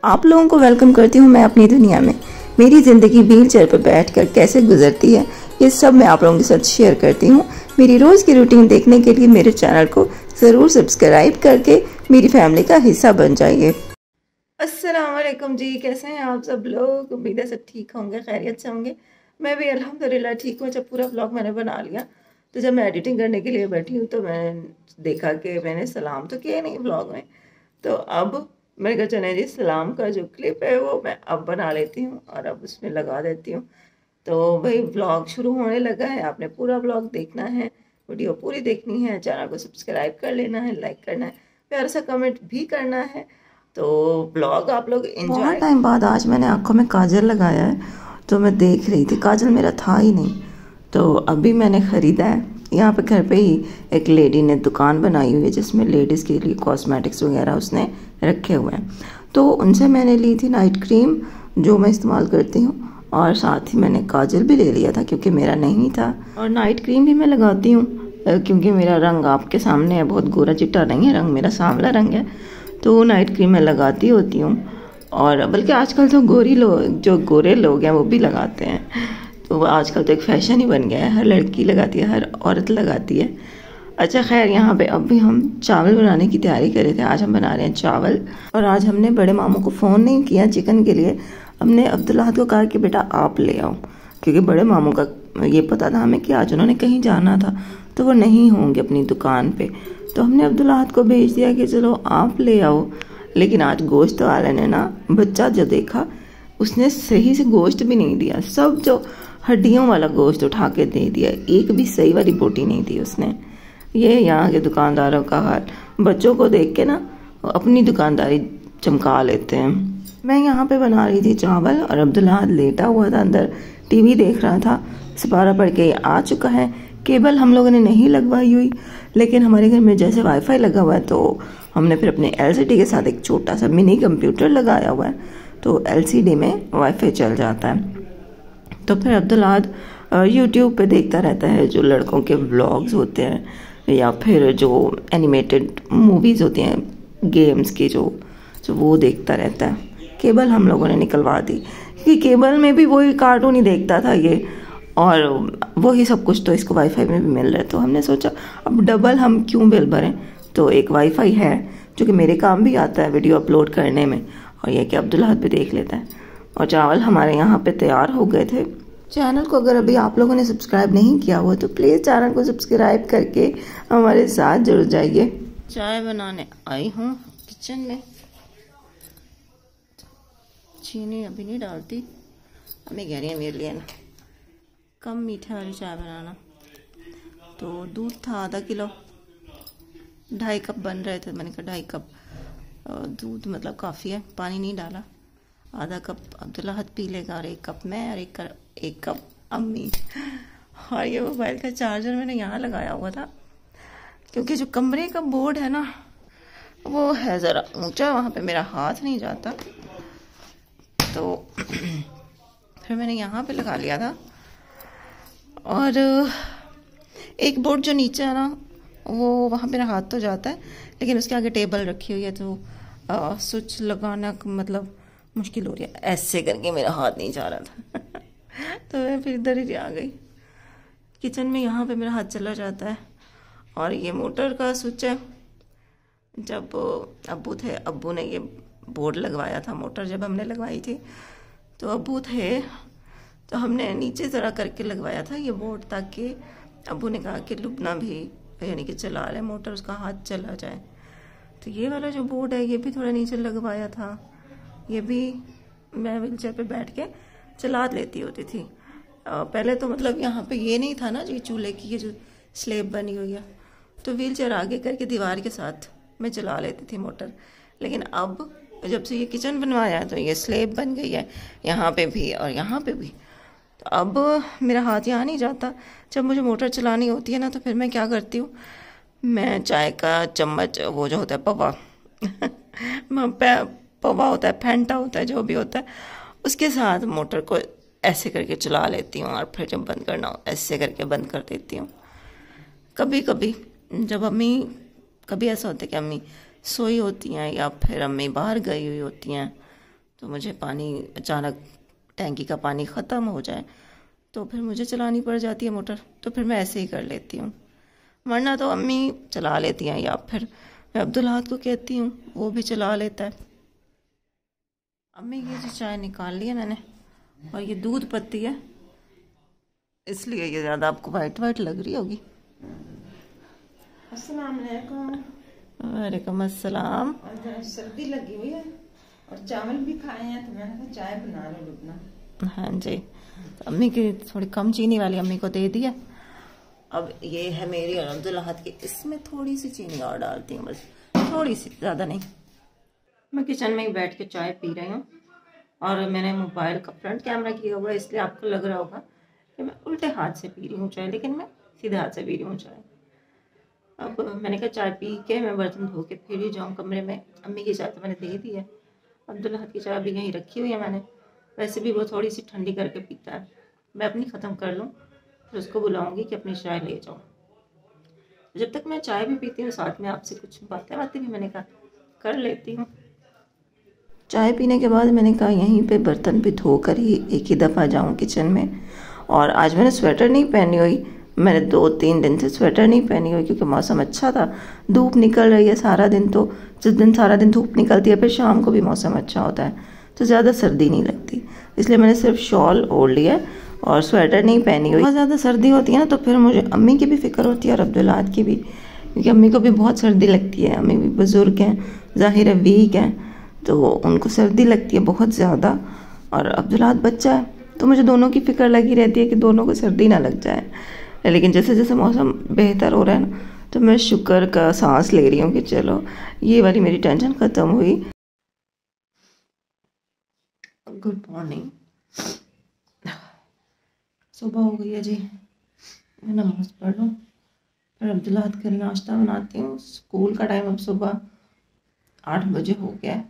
आप लोगों को वेलकम करती हूँ मैं अपनी दुनिया में। मेरी ज़िंदगी व्हील चेयर पर बैठकर कैसे गुजरती है ये सब मैं आप लोगों के साथ शेयर करती हूँ। मेरी रोज़ की रूटीन देखने के लिए मेरे चैनल को ज़रूर सब्सक्राइब करके मेरी फैमिली का हिस्सा बन जाइए। अस्सलाम वालेकुम जी, कैसे हैं आप सब लोग? उम्मीद है सब ठीक होंगे, खैरियत से होंगे। मैं भी अल्हम्दुलिल्लाह ठीक हूँ। जब पूरा व्लॉग मैंने बना लिया तो जब मैं एडिटिंग करने के लिए बैठी हूँ तो मैंने देखा कि मैंने सलाम तो किया नहीं व्लॉग में। तो अब मैंने कहा चले जी सलाम का जो क्लिप है वो मैं अब बना लेती हूँ और अब उसमें लगा देती हूँ। तो भाई व्लॉग शुरू होने लगा है, आपने पूरा व्लॉग देखना है, वीडियो पूरी देखनी है, चैनल को सब्सक्राइब कर लेना है, लाइक करना है, प्यारा सा कमेंट भी करना है। तो व्लॉग आप लोग एंजॉय। बहुत टाइम बाद आज मैंने आंखों में काजल लगाया है तो मैं देख रही थी, काजल मेरा था ही नहीं तो अभी मैंने ख़रीदा है। यहाँ पे घर पे ही एक लेडी ने दुकान बनाई हुई है जिसमें लेडीज़ के लिए कॉस्मेटिक्स वगैरह उसने रखे हुए हैं। तो उनसे मैंने ली थी नाइट क्रीम जो मैं इस्तेमाल करती हूँ और साथ ही मैंने काजल भी ले लिया था क्योंकि मेरा नहीं था। और नाइट क्रीम भी मैं लगाती हूँ क्योंकि मेरा रंग आपके सामने है, बहुत गोरा चिट्टा नहीं है, रंग मेरा सांवला रंग है। तो नाइट क्रीम मैं लगाती होती हूँ और बल्कि आजकल तो जो गोरे लोग हैं वो भी लगाते हैं। तो वो आजकल तो एक फ़ैशन ही बन गया है, हर लड़की लगाती है, हर औरत लगाती है। अच्छा खैर, यहाँ पे अब भी हम चावल बनाने की तैयारी कर रहे थे। आज हम बना रहे हैं चावल और आज हमने बड़े मामू को फ़ोन नहीं किया चिकन के लिए। हमने अब्दुल्लाह को कहा कि बेटा आप ले आओ, क्योंकि बड़े मामू का ये पता था हमें कि आज उन्होंने कहीं जाना था तो वो नहीं होंगे अपनी दुकान पे। तो हमने अब्दुल्लाह को भेज दिया कि चलो आप ले आओ। लेकिन आज गोश्त वाले ने ना, बच्चा जो देखा उसने सही से गोश्त भी नहीं दिया, सब जो हड्डियों वाला गोश्त उठा के दे दिया, एक भी सही वाली बोटी नहीं दी उसने। ये यहाँ के दुकानदारों का हाल, बच्चों को देख के ना अपनी दुकानदारी चमका लेते हैं। मैं यहाँ पे बना रही थी चावल और अब्दुल्लाह लेटा हुआ था अंदर, टीवी देख रहा था। सिपारा पढ़ के आ चुका है। केबल हम लोगों ने नहीं लगवाई हुई, लेकिन हमारे घर में जैसे वाईफाई लगा हुआ है तो हमने फिर अपने एलसीडी के साथ एक छोटा सा मिनी कंप्यूटर लगाया हुआ है, तो एलसीडी में वाईफाई चल जाता है। तो फिर अब्दुल्लाह यूट्यूब पे देखता रहता है जो लड़कों के व्लॉग्स होते हैं या फिर जो एनिमेटेड मूवीज़ होती हैं गेम्स की, जो वो देखता रहता है। केबल हम लोगों ने निकलवा दी क्योंकि केबल में भी वही कार्टून ही देखता था ये, और वही सब कुछ तो इसको वाईफाई में भी मिल रहा है। तो हमने सोचा अब डबल हम क्यों बिल भरें, तो एक वाईफाई है जो कि मेरे काम भी आता है वीडियो अपलोड करने में, और यह कि अब्दुल्लाह भी देख लेता है। और चावल हमारे यहाँ पे तैयार हो गए थे। चैनल को अगर अभी आप लोगों ने सब्सक्राइब नहीं किया हुआ तो प्लीज़ चैनल को सब्सक्राइब करके हमारे साथ जुड़ जाइए। चाय बनाने आई हूँ किचन में। चीनी अभी नहीं डालती, हमें कह रही है मेरे लिए ना कम मीठे वाली चाय बनाना। तो दूध था आधा किलो, 2.5 कप बन रहे थे, मैंने कहा 2.5 कप दूध मतलब काफ़ी है, पानी नहीं डाला। आधा कप अब्दुल्लाह पी लेगा और 1 कप मैं और 1 कप अम्मी। और ये मोबाइल का चार्जर मैंने यहाँ लगाया हुआ था क्योंकि जो कमरे का बोर्ड है ना वो है ज़रा ऊंचा, वहाँ पे मेरा हाथ नहीं जाता, तो फिर मैंने यहाँ पे लगा लिया था। और एक बोर्ड जो नीचे है ना वो वहाँ मेरा हाथ तो जाता है, लेकिन उसके आगे टेबल रखी हुई है तो स्विच लगाना मतलब मुश्किल हो रही है, ऐसे करके मेरा हाथ नहीं जा रहा था। तो मैं फिर इधर ही आ गई किचन में। यहाँ पे मेरा हाथ चला जाता है। और ये मोटर का स्विच है, जब अब्बू थे, अब्बू ने ये बोर्ड लगवाया था, मोटर जब हमने लगवाई थी तो अब्बू थे तो हमने नीचे ज़रा करके लगवाया था ये बोर्ड, ताकि अब्बू ने कहा कि लुबना भी यानी कि चला रहे मोटर, उसका हाथ चला जाए। तो ये वाला जो बोर्ड है ये भी थोड़ा नीचे लगवाया था, ये भी मैं व्हील चेयर पे बैठ के चला लेती होती थी। पहले तो मतलब यहाँ पे ये नहीं था ना जी, चूल्हे की ये जो स्लेब बनी हुई है, तो व्हील चेयर आगे करके दीवार के साथ मैं चला लेती थी मोटर। लेकिन अब जब से ये किचन बनवाया है तो ये स्लेब बन गई है यहाँ पे भी और यहाँ पे भी, तो अब मेरा हाथ यहाँ नहीं जाता। जब मुझे मोटर चलानी होती है ना तो फिर मैं क्या करती हूँ, मैं चाय का चम्मच, वो जो होता है पवा पवा होता है, फैंटा होता है, जो भी होता है, उसके साथ मोटर को ऐसे करके चला लेती हूँ और फिर जब बंद करना हो ऐसे करके बंद कर देती हूँ। कभी कभी जब अम्मी, कभी ऐसा होता है कि अम्मी सोई होती हैं या फिर अम्मी बाहर गई हुई होती हैं तो मुझे पानी अचानक टैंकी का पानी ख़त्म हो जाए तो फिर मुझे चलानी पड़ जाती है मोटर, तो फिर मैं ऐसे ही कर लेती हूँ, वरना तो अम्मी चला लेती हैं या फिर मैं अब्दुल अहद को कहती हूँ, वो भी चला लेता है। अम्मी ये जो चाय निकाल ली है मैंने, और ये दूध पत्ती है इसलिए ये ज़्यादा आपको वाइट वाइट लग रही होगी। अस्सलाम वालेकुम। वालेकुम अस्सलाम। सर्दी लगी हुई है और चावल भी खाए हैं, तो मैंने कहा चाय बना लो अपना। हाँ जी, तो अम्मी की थोड़ी कम चीनी वाली अम्मी को दे दिया। अब ये है मेरी और अब्दुल अहद की, इसमें थोड़ी सी चीनी और डालती हूँ, बस थोड़ी सी, ज़्यादा नहीं। मैं किचन में ही बैठ के चाय पी रही हूँ और मैंने मोबाइल का फ्रंट कैमरा किया हुआ है, इसलिए आपको लग रहा होगा कि मैं उल्टे हाथ से पी रही हूँ चाय, लेकिन मैं सीधे हाथ से पी रही हूँ चाय। अब मैंने कहा चाय पी के मैं बर्तन धो के फिर ही जाऊँ कमरे में। अम्मी की चाय तो मैंने दे दी है, अब्दुल अहद की चाय भी यहीं रखी हुई है मैंने, वैसे भी वो थोड़ी सी ठंडी करके पीता है। मैं अपनी ख़त्म कर लूँ फिर उसको बुलाऊँगी कि अपनी चाय ले जाऊँ। जब तक मैं चाय भी पीती हूँ साथ में आपसे कुछ बातें भी मैंने कहा कर लेती हूँ। चाय पीने के बाद मैंने कहा यहीं पे बर्तन भी धो कर ही एक ही दफ़ा जाऊँ किचन में। और आज मैंने स्वेटर नहीं पहनी हुई, मैंने 2-3 दिन से स्वेटर नहीं पहनी हुई क्योंकि मौसम अच्छा था, धूप निकल रही है सारा दिन। तो जिस दिन सारा दिन धूप निकलती है फिर शाम को भी मौसम अच्छा होता है तो ज़्यादा सर्दी नहीं लगती, इसलिए मैंने सिर्फ शॉल ओढ़ लिया है और स्वेटर नहीं पहनी हुई। बहुत ज़्यादा सर्दी होती है ना तो फिर मुझे अम्मी की भी फ़िक्र होती है और अब्दुल अहद की भी, क्योंकि अम्मी को भी बहुत सर्दी लगती है। अम्मी भी बुज़ुर्ग हैं, ज़ाहिर है वीक हैं, तो उनको सर्दी लगती है बहुत ज़्यादा। और अब्दुल अहद बच्चा है तो मुझे दोनों की फ़िक्र लगी रहती है कि दोनों को सर्दी ना लग जाए। लेकिन जैसे जैसे मौसम बेहतर हो रहा है ना तो मैं शुक्र का सांस ले रही हूँ कि चलो ये वाली मेरी टेंशन ख़त्म हुई। गुड मॉर्निंग, सुबह हो गई है जी, मैं नमाज़ पढ़ लूँ फिर अब्दुल अहद के लिए नाश्ता बनाती हूँ। स्कूल का टाइम अब सुबह 8 बजे हो गया,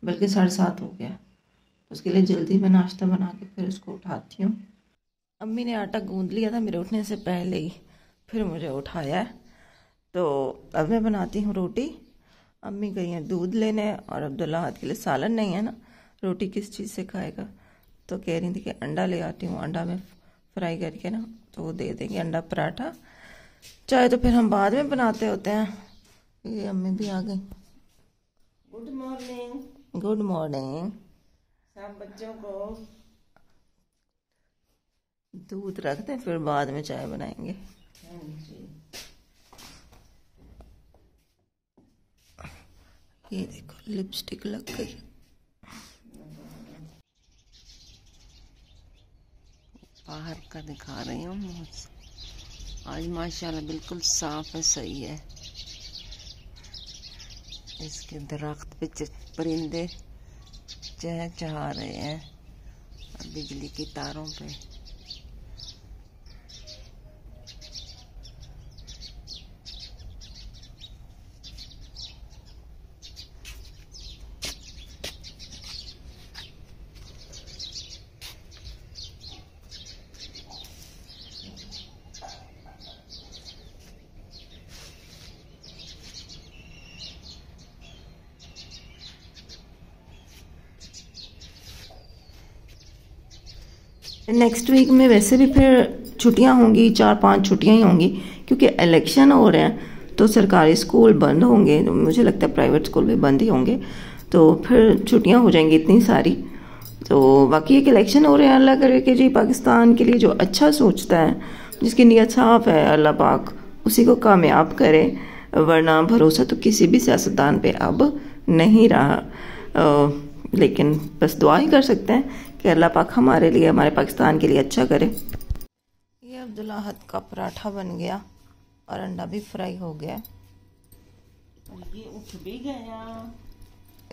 बल्कि 7:30 हो गया, उसके लिए जल्दी मैं नाश्ता बना के फिर उसको उठाती हूँ। अम्मी ने आटा गूंद लिया था मेरे उठने से पहले ही, फिर मुझे उठाया है। तो अब मैं बनाती हूँ रोटी। अम्मी गई हैं दूध लेने और अब्दुल अहद के लिए सालन नहीं है ना, रोटी किस चीज़ से खाएगा, तो कह रही थी कि अंडा ले आती हूँ, अंडा में फ्राई करके ना तो वो दे देंगे अंडा पराठा। चाय तो फिर हम बाद में बनाते होते हैं। ये अम्मी भी आ गई। Good morning. Good morning. सब बच्चों को दूध रख दें फिर बाद में चाय बनाएंगे। ये देखो लिपस्टिक लग गई। बाहर का दिखा रही हूँ, आज माशाल्लाह बिल्कुल साफ है, सही है। इसके दरख्त पे परिंदे चहचहा रहे हैं और बिजली की तारों पे। नेक्स्ट वीक में वैसे भी फिर छुट्टियां होंगी, 4-5 छुट्टियां ही होंगी क्योंकि इलेक्शन हो रहे हैं तो सरकारी स्कूल बंद होंगे, मुझे लगता है प्राइवेट स्कूल भी बंद ही होंगे, तो फिर छुट्टियां हो जाएंगी इतनी सारी। तो बाकी एक इलेक्शन हो रहे हैं, अल्लाह करे कि जी पाकिस्तान के लिए जो अच्छा सोचता है, जिसकी नीयत साफ़ है, अल्लाह पाक उसी को कामयाब करे, वरना भरोसा तो किसी भी सियासतदान पे अब नहीं रहा। लेकिन बस दुआ ही कर सकते हैं कि अल्लाह पाक हमारे लिए, हमारे पाकिस्तान के लिए अच्छा करे। ये अब्दुल अहद का पराठा बन गया और अंडा भी फ्राई हो गया। ये उठ भी गया।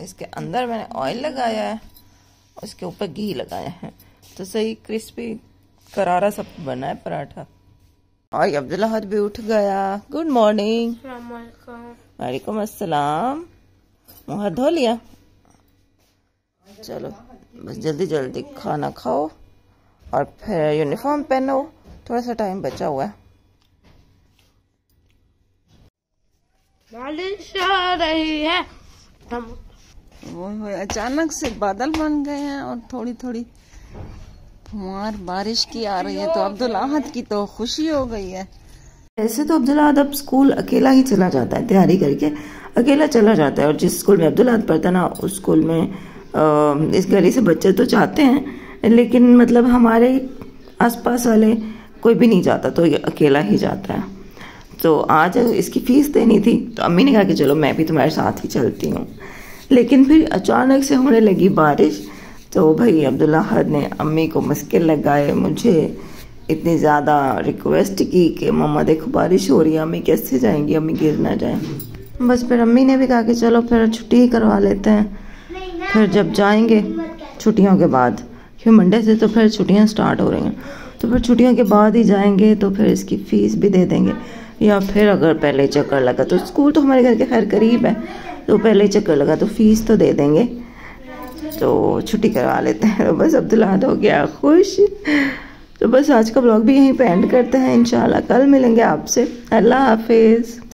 इसके अंदर मैंने ऑयल लगाया है, उसके ऊपर घी लगाया है, तो सही क्रिस्पी करारा सब बना है पराठा। और अब्दुल अहद भी उठ गया। Good morning. वालेकुम अस्सलाम। मुँह हाथ धो लिया? चलो बस जल्दी जल्दी खाना खाओ और फिर यूनिफॉर्म पहनो, थोड़ा सा टाइम बचा हुआ है। बारिश आ रही है। वो अचानक से बादल बन गए हैं और थोड़ी थोड़ी फुहार बारिश की आ रही है, तो अब्दुल अहद की तो खुशी हो गई है। ऐसे तो अब्दुल अहद अब स्कूल अकेला ही चला जाता है, तैयारी करके अकेला चला जाता है। और जिस स्कूल में अब्दुल अहद पढ़ता ना, उस स्कूल में इस गली से बच्चे तो जाते हैं, लेकिन मतलब हमारे आसपास वाले कोई भी नहीं जाता, तो ये अकेला ही जाता है। तो आज इसकी फ़ीस देनी थी, तो अम्मी ने कहा कि चलो मैं भी तुम्हारे साथ ही चलती हूँ। लेकिन फिर अचानक से होने लगी बारिश, तो भाई अब्दुल अहद ने अम्मी को मुश्किल लगाए, मुझे इतनी ज़्यादा रिक्वेस्ट की कि मम्मा देखो बारिश हो रही है, अम्मी कैसे जाएंगी, अम्मी गिर ना जाए। बस फिर अम्मी ने भी कहा कि चलो फिर छुट्टी ही करवा लेते हैं। फिर जब जाएंगे छुट्टियों के बाद, क्योंकि मंडे से तो फिर छुट्टियां स्टार्ट हो रही हैं, तो फिर छुट्टियों के बाद ही जाएंगे, तो फिर इसकी फ़ीस भी दे देंगे। या फिर अगर पहले चक्कर लगा, तो स्कूल तो हमारे घर के खैर करीब है, तो पहले चक्कर लगा तो फ़ीस तो दे देंगे, तो छुट्टी करवा लेते हैं। तो बस अब्दुल अहद हो गया खुश। तो बस आज का ब्लॉग भी यहीं पे एंड करते हैं। इंशाल्लाह कल मिलेंगे आपसे। अल्लाह हाफिज़।